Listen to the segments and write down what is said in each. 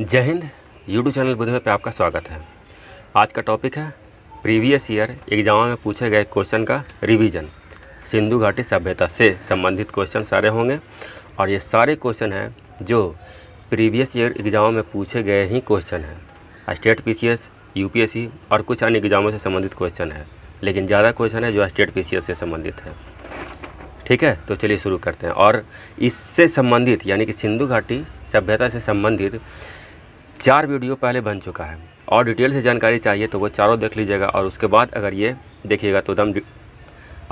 जय Hind. YouTube channel बुद्धिमय पे आपका स्वागत है। आज का टॉपिक है प्रीवियस ईयर एग्जाम में पूछे गए क्वेश्चन का रिवीजन। सिंधु घाटी सभ्यता से संबंधित क्वेश्चन सारे होंगे और ये सारे क्वेश्चन हैं जो प्रीवियस ईयर एग्जाम में पूछे गए ही क्वेश्चन हैं। स्टेट पीसीएस, यूपीएससी और कुछ अन्य एग्जामों से संबंधित क्वेश्चन है, लेकिन ज़्यादा क्वेश्चन है जो स्टेट पीसीएस से संबंधित है। ठीक है, तो चलिए शुरू करते हैं। और इससे संबंधित यानी कि सिंधु घाटी सभ्यता से संबंधित 4 वीडियो पहले बन चुका है और डिटेल से जानकारी चाहिए तो वो चारों देख लीजिएगा और उसके बाद अगर ये देखिएगा तो एकदम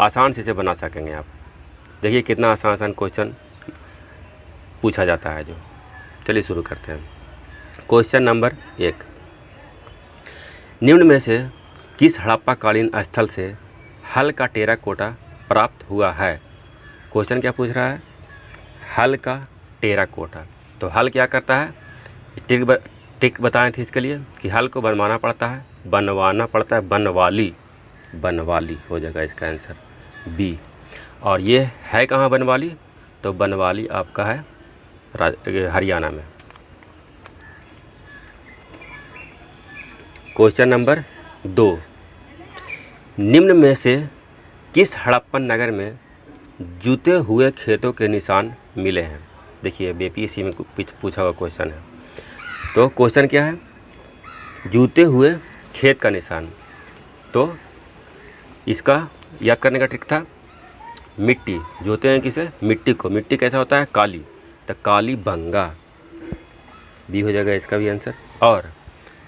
आसान से इसे बना सकेंगे आप। देखिए कितना आसान आसान क्वेश्चन पूछा जाता है जो। चलिए शुरू करते हैं। क्वेश्चन नंबर 1, निम्न में से किस हड़प्पा कालीन स्थल से हल का टेराकोटा प्राप्त हुआ है? क्वेश्चन क्या पूछ रहा है? हल का टेराकोटा। तो हल क्या करता है? टिक बताए थे इसके लिए कि हल को बनवाना पड़ता है, बनवाना पड़ता है, बनवाली हो जाएगा इसका आंसर बी। और ये है कहाँ बनवाली? तो बनवाली आपका है हरियाणा में। क्वेश्चन नंबर 2, निम्न में से किस हड़प्पन नगर में जूते हुए खेतों के निशान मिले हैं? देखिए बीपीएससी में पूछा हुआ क्वेश्चन है। तो क्वेश्चन क्या है? जूते हुए खेत का निशान। तो इसका याद करने का ट्रिक था मिट्टी। जोते हैं किसे? मिट्टी को। मिट्टी कैसा होता है? काली। तो काली बंगा बी हो जाएगा इसका भी आंसर। और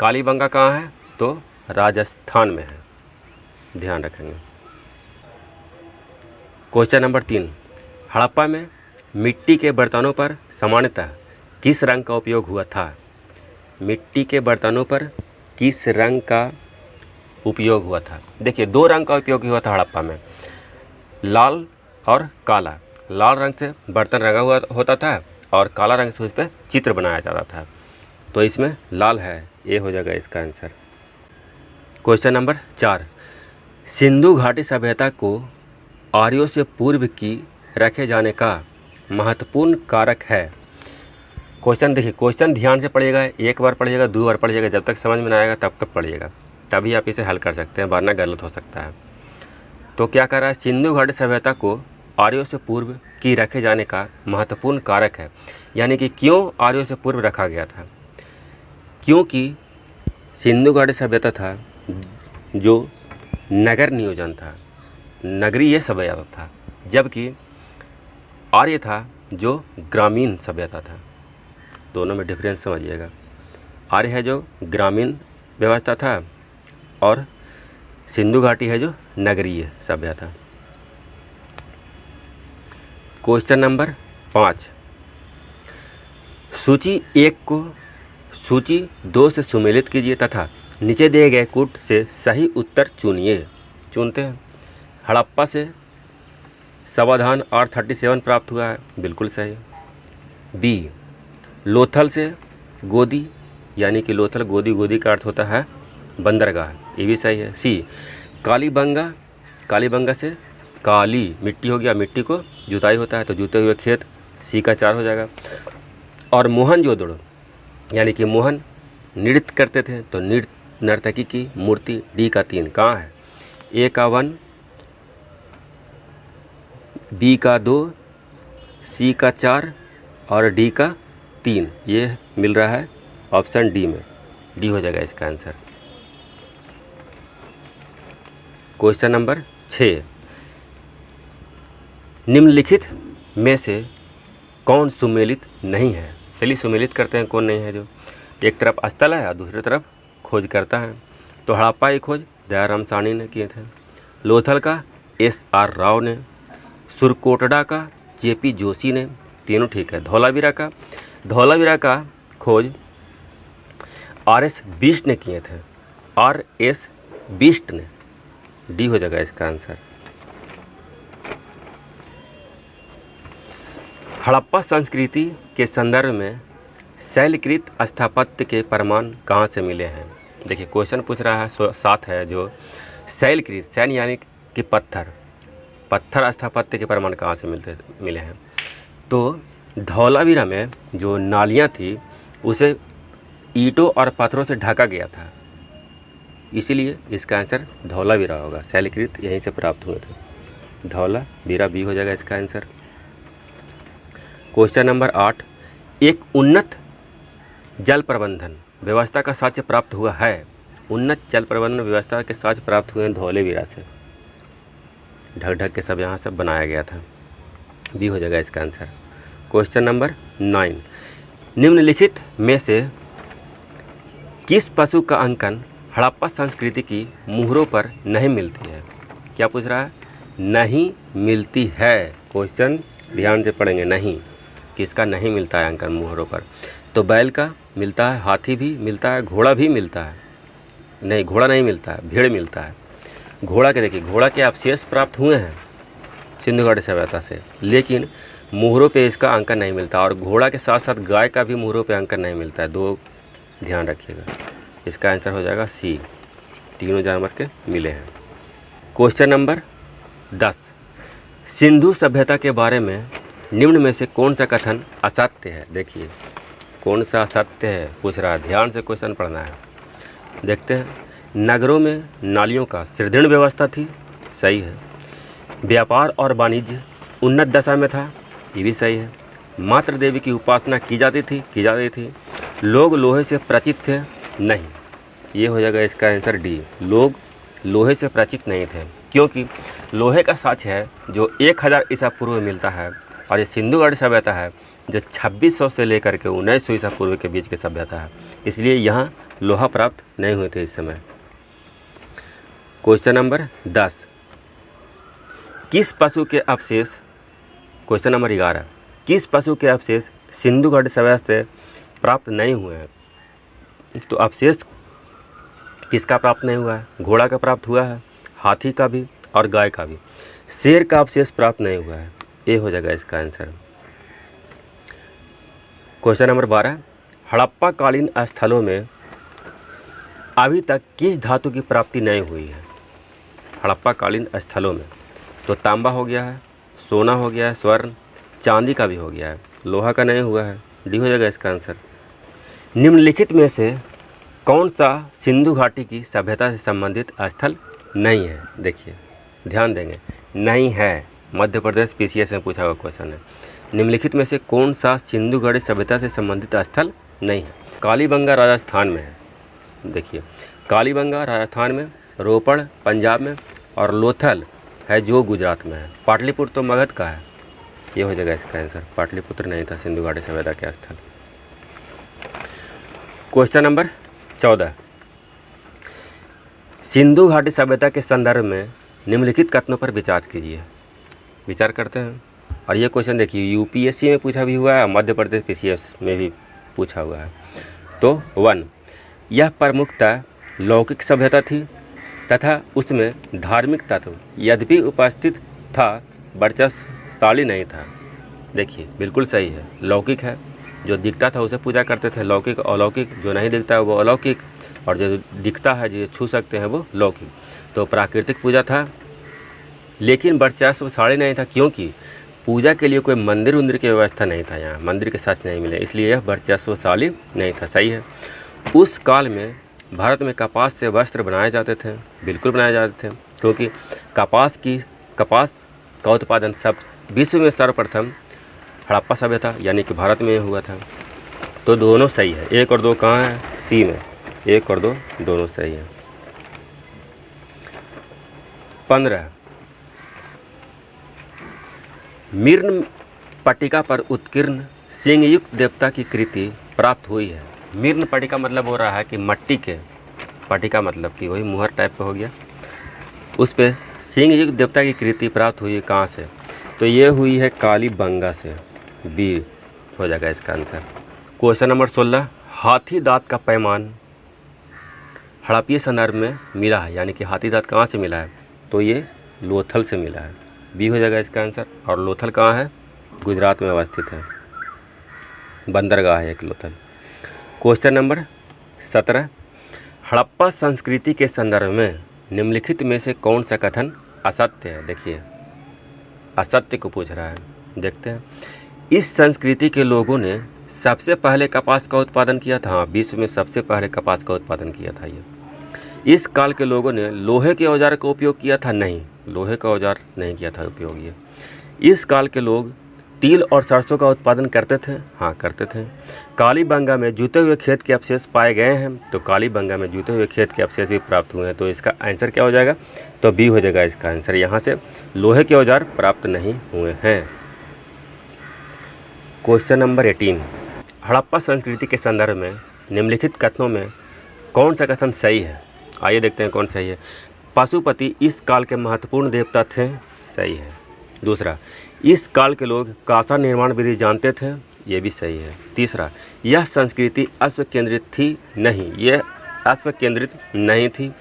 काली बंगा कहाँ है? तो राजस्थान में है, ध्यान रखेंगे। क्वेश्चन नंबर 3, हड़प्पा में मिट्टी के बर्तनों पर सामान्यतः किस रंग का उपयोग हुआ था? मिट्टी के बर्तनों पर किस रंग का उपयोग हुआ था? देखिए 2 रंग का उपयोग हुआ था हड़प्पा में, लाल और काला। लाल रंग से बर्तन रंगा हुआ होता था और काला रंग से उस पर चित्र बनाया जाता था। तो इसमें लाल है, ये हो जाएगा इसका आंसर। क्वेश्चन नंबर 4, सिंधु घाटी सभ्यता को आर्यों से पूर्व की रखे जाने का महत्वपूर्ण कारक है। क्वेश्चन देखिए, क्वेश्चन ध्यान से पढ़िएगा, एक बार पढ़िएगा, 2 बार पढ़िएगा, जब तक समझ में ना आएगा तब तक पढ़िएगा, तभी आप इसे हल कर सकते हैं, वरना गलत हो सकता है। तो क्या कर रहा है? सिंधु घाटी सभ्यता को आर्यों से पूर्व की रखे जाने का महत्वपूर्ण कारक है, यानी कि क्यों आर्यों से पूर्व रखा गया था? क्योंकि सिंधु घाटी सभ्यता था जो नगर नियोजन था, नगरीय सभ्यता था, जबकि आर्य था जो ग्रामीण सभ्यता था। दोनों में डिफरेंस समझिएगा। आर्य है जो ग्रामीण व्यवस्था था और सिंधु घाटी है जो नगरीय सभ्यता। क्वेश्चन नंबर 5, सूची 1 को सूची 2 से सुमेलित कीजिए तथा नीचे दिए गए कूट से सही उत्तर चुनिए। चुनते हैं। हड़प्पा से समाधान R37 प्राप्त हुआ है, बिल्कुल सही। बी, लोथल से गोदी, यानी कि लोथल गोदी का अर्थ होता है बंदरगाह, ये भी सही है। सी, कालीबंगा, कालीबंगा से काली मिट्टी हो गया, मिट्टी को जुताई होता है तो जूते हुए खेत, सी का 4 हो जाएगा। और मोहनजोदड़ो, यानी कि मोहन नृत्य करते थे तो नर्तकी की मूर्ति, डी का 3। कहाँ है? ए का 1, बी का 2, सी का 4 और डी का 3। ये मिल रहा है ऑप्शन डी में, डी हो जाएगा इसका आंसर। क्वेश्चन नंबर 6, निम्नलिखित में से कौन सुमेलित नहीं है? चलिए सुमेलित करते हैं कौन नहीं है। जो एक तरफ स्थल है और दूसरी तरफ खोज करता है। तो हड़प्पा की खोज दयाराम साहनी ने किए थे, लोथल का SR राव ने, सुरकोटड़ा का JP जोशी ने, तीनों ठीक है। धौलावीरा का खोज RS बिष्ट ने किए थे, RS बिष्ट ने, डी हो जाएगा इसका आंसर। हड़प्पा संस्कृति के संदर्भ में शैलकृत स्थापत्य के प्रमाण कहाँ से मिले हैं? देखिए क्वेश्चन पूछ रहा है 7 है जो शैलकृत, शैल यानी कि पत्थर स्थापत्य के प्रमाण कहाँ से मिले हैं? तो धौलावीरा में जो नालियाँ थी उसे ईंटों और पत्थरों से ढका गया था, इसीलिए इसका आंसर धौलावीरा होगा। शैलकृत यहीं से प्राप्त हुए थे। धौलावीरा बी हो जाएगा इसका आंसर। क्वेश्चन नंबर 8, एक उन्नत जल प्रबंधन व्यवस्था का साक्ष्य प्राप्त हुआ है। उन्नत जल प्रबंधन व्यवस्था के साक्ष्य प्राप्त हुए धौलावीरा से। ढक ढक के सब यहाँ सब बनाया गया था, बी हो जाएगा इसका आंसर। क्वेश्चन नंबर 9, निम्नलिखित में से किस पशु का अंकन हड़प्पा संस्कृति की मुहरों पर नहीं मिलती है? क्या पूछ रहा है? नहीं मिलती है। क्वेश्चन ध्यान से पढ़ेंगे। नहीं, किसका नहीं मिलता है अंकन मुहरों पर? तो बैल का मिलता है, हाथी भी मिलता है, घोड़ा भी मिलता है। नहीं, घोड़ा नहीं मिलता है, भेड़ मिलता है। घोड़ा के देखिए, घोड़ा के अवशेष प्राप्त हुए हैं सिंधु घाटी सभ्यता से, लेकिन मुहरों पे इसका अंकन नहीं मिलता। और घोड़ा के साथ साथ गाय का भी मुहरों पे अंकन नहीं मिलता है। दो ध्यान रखिएगा। इसका आंसर हो जाएगा सी, तीनों जानवर के मिले हैं। क्वेश्चन नंबर 10, सिंधु सभ्यता के बारे में निम्न में से कौन सा कथन असत्य है? देखिए कौन सा असत्य है पूछ रहा है, ध्यान से क्वेश्चन पढ़ना है। देखते हैं। नगरों में नालियों का सुदृढ़ व्यवस्था थी, सही है। व्यापार और वाणिज्य उन्नत दशा में था, ये भी सही है। मातृ देवी की उपासना की जाती थी। लोग लोहे से परिचित थे, नहीं, ये हो जाएगा इसका आंसर डी। लोग लोहे से परिचित नहीं थे, क्योंकि लोहे का साक्ष्य है जो 1000 ईसा पूर्व में मिलता है, और ये सिंधु घाटी सभ्यता है जो 2600 से लेकर के 1900 ईसा पूर्व के बीच की सभ्यता है, इसलिए यहाँ लोहा प्राप्त नहीं हुए थे इस समय। क्वेश्चन नंबर 10, किस पशु के अवशेष, क्वेश्चन नंबर 11, किस पशु के अवशेष सिंधु घाटी सभ्यता से प्राप्त नहीं हुए हैं? तो अवशेष किसका प्राप्त नहीं हुआ है? घोड़ा का प्राप्त हुआ है, हाथी का भी और गाय का भी। शेर का अवशेष प्राप्त नहीं हुआ है, ये हो जाएगा इसका आंसर। क्वेश्चन नंबर 12, हड़प्पा कालीन स्थलों में अभी तक किस धातु की प्राप्ति नहीं हुई है? हड़प्पा कालीन स्थलों में तो तांबा हो गया है, सोना हो गया है, स्वर्ण, चांदी का भी हो गया है, लोहा का नहीं हुआ है, डी हो जाएगा इसका आंसर। निम्नलिखित में से कौन सा सिंधु घाटी की सभ्यता से संबंधित स्थल नहीं है? देखिए ध्यान देंगे, नहीं है, मध्य प्रदेश PCS में पूछा हुआ क्वेश्चन है। निम्नलिखित में से कौन सा सिंधु घाटी सभ्यता से संबंधित स्थल नहीं है? कालीबंगा राजस्थान में है। देखिए कालीबंगा राजस्थान में, रोपड़ पंजाब में, और लोथल है जो गुजरात में है। पाटलिपुत्र तो मगध का है, ये हो जाएगा इसका आंसर। पाटलिपुत्र नहीं था सिंधु घाटी सभ्यता के स्थल। क्वेश्चन नंबर 14, सिंधु घाटी सभ्यता के संदर्भ में निम्नलिखित कथनों पर विचार कीजिए। विचार करते हैं। और ये क्वेश्चन देखिए UPSC में पूछा भी हुआ है, मध्य प्रदेश PCS में भी पूछा हुआ है। तो 1, यह प्रमुखतः लौकिक सभ्यता थी तथा उसमें धार्मिक तत्व यद्यपि उपस्थित था, वर्चस्वशाली नहीं था। देखिए बिल्कुल सही है, लौकिक है, जो दिखता था उसे पूजा करते थे, लौकिक अलौकिक, जो नहीं दिखता है वो अलौकिक, और जो दिखता है जो छू सकते हैं वो लौकिक। तो प्राकृतिक पूजा था, लेकिन वर्चस्वशाली नहीं था, क्योंकि पूजा के लिए कोई मंदिर की व्यवस्था नहीं था, यहाँ मंदिर के साथ नहीं मिले, इसलिए यह वर्चस्वशाली नहीं था। सही है। उस काल में भारत में कपास से वस्त्र बनाए जाते थे, बिल्कुल बनाए जाते थे, क्योंकि कपास का उत्पादन सब विश्व में सर्वप्रथम हड़प्पा सभ्यता यानी कि भारत में हुआ था। तो दोनों सही है। 1 और 2 कहाँ है? सी में। 1 और 2 दोनों सही है। 15, मिर्न पट्टिका पर उत्कीर्ण सिंहयुक्त देवता की कृति प्राप्त हुई है। मिर्न पट्टिका मतलब हो रहा है कि मट्टी के, पट्टिका मतलब कि वही मुहर टाइप का हो गया, उस पर सिंहयुक्त देवता की कृति प्राप्त हुई है। कहाँ से? तो ये हुई है कालीबंगा से, बी हो जाएगा इसका आंसर। क्वेश्चन नंबर 16, हाथी दांत का पैमान हड़प्पीय संदर्भ में मिला है, यानी कि हाथी दांत कहाँ से मिला है? तो ये लोथल से मिला है, बी हो जाएगा इसका आंसर। और लोथल कहाँ है? गुजरात में अवस्थित है, बंदरगाह है एक लोथल। क्वेश्चन नंबर 17, हड़प्पा संस्कृति के संदर्भ में निम्नलिखित में से कौन सा कथन असत्य है? देखिए असत्य को पूछ रहा है, देखते हैं। इस संस्कृति के लोगों ने सबसे पहले कपास का उत्पादन किया था? हाँ, विश्व में सबसे पहले कपास का उत्पादन किया था ये। इस काल के लोगों ने लोहे के औजार का उपयोग किया था? नहीं, लोहे का औजार नहीं किया था उपयोग ये। इस काल के लोग तिल और सरसों का उत्पादन करते थे? हाँ, करते थे। कालीबंगा में जूते हुए खेत के अवशेष पाए गए हैं? तो कालीबंगा में जूते हुए खेत के अवशेष भी प्राप्त हुए हैं। तो इसका आंसर क्या हो जाएगा? तो बी हो जाएगा इसका आंसर। यहाँ से लोहे के औजार प्राप्त नहीं हुए हैं। क्वेश्चन नंबर 18, हड़प्पा संस्कृति के संदर्भ में निम्नलिखित कथनों में कौन सा कथन सही है? आइए देखते हैं कौन सही है। पशुपति इस काल के महत्वपूर्ण देवता थे? सही है। दूसरा, इस काल के लोग कासा निर्माण विधि जानते थे? ये भी सही है। तीसरा, यह संस्कृति अश्व केंद्रित थी? नहीं, यह अश्व केंद्रित नहीं थी।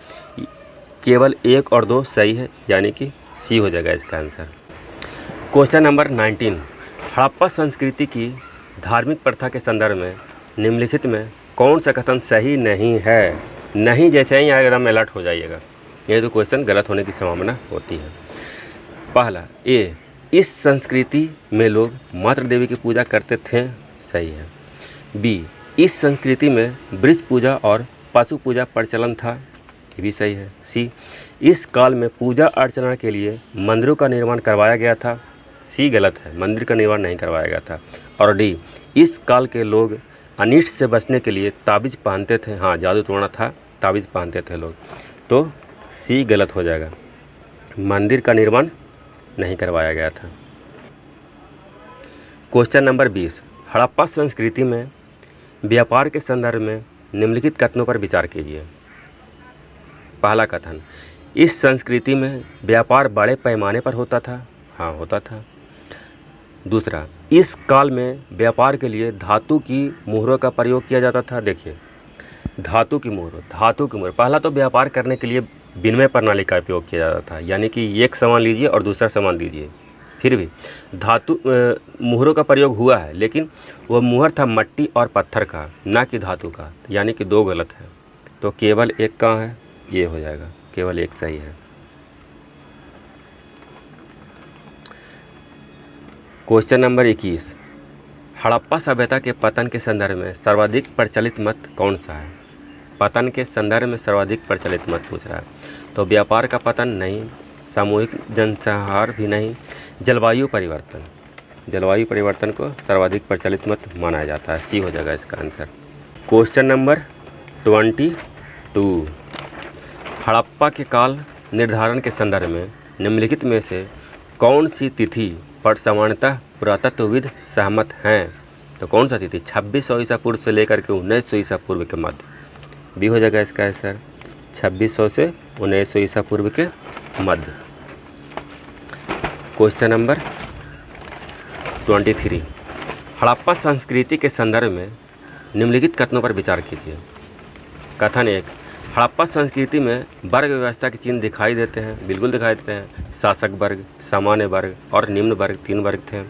केवल 1 और 2 सही है, यानी कि सी हो जाएगा इसका आंसर। क्वेश्चन नंबर 19, हड़प्पा संस्कृति की धार्मिक प्रथा के संदर्भ में निम्नलिखित में कौन सा कथन सही नहीं है? नहीं जैसे ही आएगा एकदम अलर्ट हो जाइएगा, ये तो क्वेश्चन गलत होने की संभावना होती है। पहला, ए, इस संस्कृति में लोग मातृ देवी की पूजा करते थे? सही है। बी, इस संस्कृति में वृक्ष पूजा और पशु पूजा प्रचलन था? ये भी सही है। सी, इस काल में पूजा अर्चना के लिए मंदिरों का निर्माण करवाया गया था? सी गलत है, मंदिर का निर्माण नहीं करवाया गया था। और डी, इस काल के लोग अनिष्ट से बचने के लिए ताबीज़ पहनते थे? हाँ, जादू टोना था, ताबीज़ पहनते थे लोग। तो सी गलत हो जाएगा, मंदिर का निर्माण नहीं करवाया गया था। क्वेश्चन नंबर 20, हड़प्पा संस्कृति में व्यापार के संदर्भ में निम्नलिखित कथनों पर विचार कीजिए। पहला कथन, इस संस्कृति में व्यापार बड़े पैमाने पर होता था? हाँ, होता था। दूसरा, इस काल में व्यापार के लिए धातु की मोहरों का प्रयोग किया जाता था? देखिए, धातु की मोहर, पहला तो व्यापार करने के लिए विनिमय प्रणाली का उपयोग किया जाता था, यानी कि एक सामान लीजिए और दूसरा सामान दीजिए। फिर भी धातु मोहरों का प्रयोग हुआ है, लेकिन वह मोहर था मट्टी और पत्थर का, ना कि धातु का, यानी कि 2 गलत है। तो केवल 1 कहाँ है? ये हो जाएगा, केवल 1 सही है। क्वेश्चन नंबर 21, हड़प्पा सभ्यता के पतन के संदर्भ में सर्वाधिक प्रचलित मत कौन सा है? पतन के संदर्भ में सर्वाधिक प्रचलित मत पूछ रहा है। तो व्यापार का पतन नहीं, सामूहिक जनसंहार भी नहीं, जलवायु परिवर्तन को सर्वाधिक प्रचलित मत माना जाता है। सी हो जाएगा इसका आंसर। क्वेश्चन नंबर 22, हड़प्पा के काल निर्धारण के संदर्भ में निम्नलिखित में से कौन सी तिथि पर सामान्यतः पुरातत्वविद सहमत हैं? तो कौन सा तिथि? 2600 ईसा पूर्व से लेकर के 1900 ईसा पूर्व के मध्य। भी हो जाएगा इसका आंसर, 2600 से 1900 ईसा पूर्व के मध्य। क्वेश्चन नंबर 23, हड़प्पा संस्कृति के संदर्भ में निम्नलिखित कथनों पर विचार कीजिए। कथन 1, हड़प्पा संस्कृति में वर्ग व्यवस्था के चिन्ह दिखाई देते हैं? बिल्कुल दिखाई देते हैं। शासक वर्ग, सामान्य वर्ग और निम्न वर्ग, 3 वर्ग थे।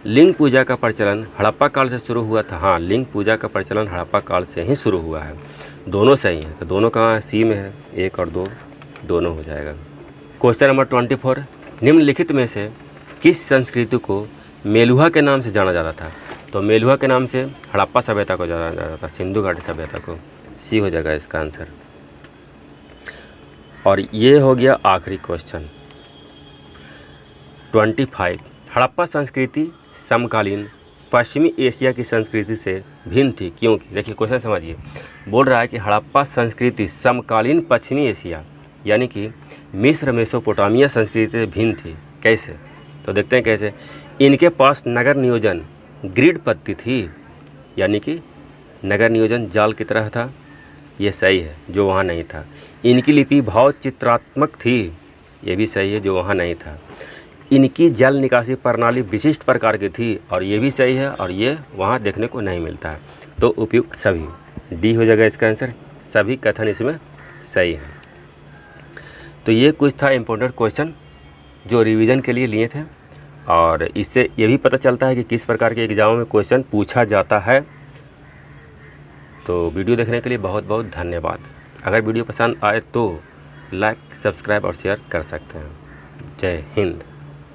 लिंग पूजा का प्रचलन हड़प्पा काल से शुरू हुआ था? हाँ, लिंग पूजा का प्रचलन हड़प्पा काल से ही शुरू हुआ है। दोनों सही हैं, तो दोनों कहाँ है? सी में है, 1 और 2 दोनों हो जाएगा। क्वेश्चन नंबर 24, निम्नलिखित में से किस संस्कृति को मेलुहा के नाम से जाना जाता था? तो मेलुहा के नाम से हड़प्पा सभ्यता को जाना जाता था, सिंधु घाटी सभ्यता को। सी हो जाएगा इसका आंसर। और ये हो गया आखिरी क्वेश्चन 25, हड़प्पा संस्कृति समकालीन पश्चिमी एशिया की संस्कृति से भिन्न थी क्योंकि? देखिए क्वेश्चन समझिए, बोल रहा है कि हड़प्पा संस्कृति समकालीन पश्चिमी एशिया यानी कि मिस्र मेसोपोटामिया संस्कृति से भिन्न थी। कैसे? तो देखते हैं कैसे। इनके पास नगर नियोजन ग्रिड पद्धति थी, यानी कि नगर नियोजन जाल की तरह था। ये सही है, जो वहाँ नहीं था। इनकी लिपि भाव चित्रात्मक थी, ये भी सही है, जो वहाँ नहीं था। इनकी जल निकासी प्रणाली विशिष्ट प्रकार की थी, और ये भी सही है, और ये वहाँ देखने को नहीं मिलता है। तो उपयुक्त सभी, डी हो जाएगा इसका आंसर। सभी कथन इसमें सही है। तो ये कुछ था इम्पोर्टेंट क्वेश्चन जो रिवीजन के लिए लिए थे, और इससे ये भी पता चलता है कि किस प्रकार के एग्जामों में क्वेश्चन पूछा जाता है। तो वीडियो देखने के लिए बहुत बहुत धन्यवाद। अगर वीडियो पसंद आए तो लाइक, सब्सक्राइब और शेयर कर सकते हैं। जय हिंद।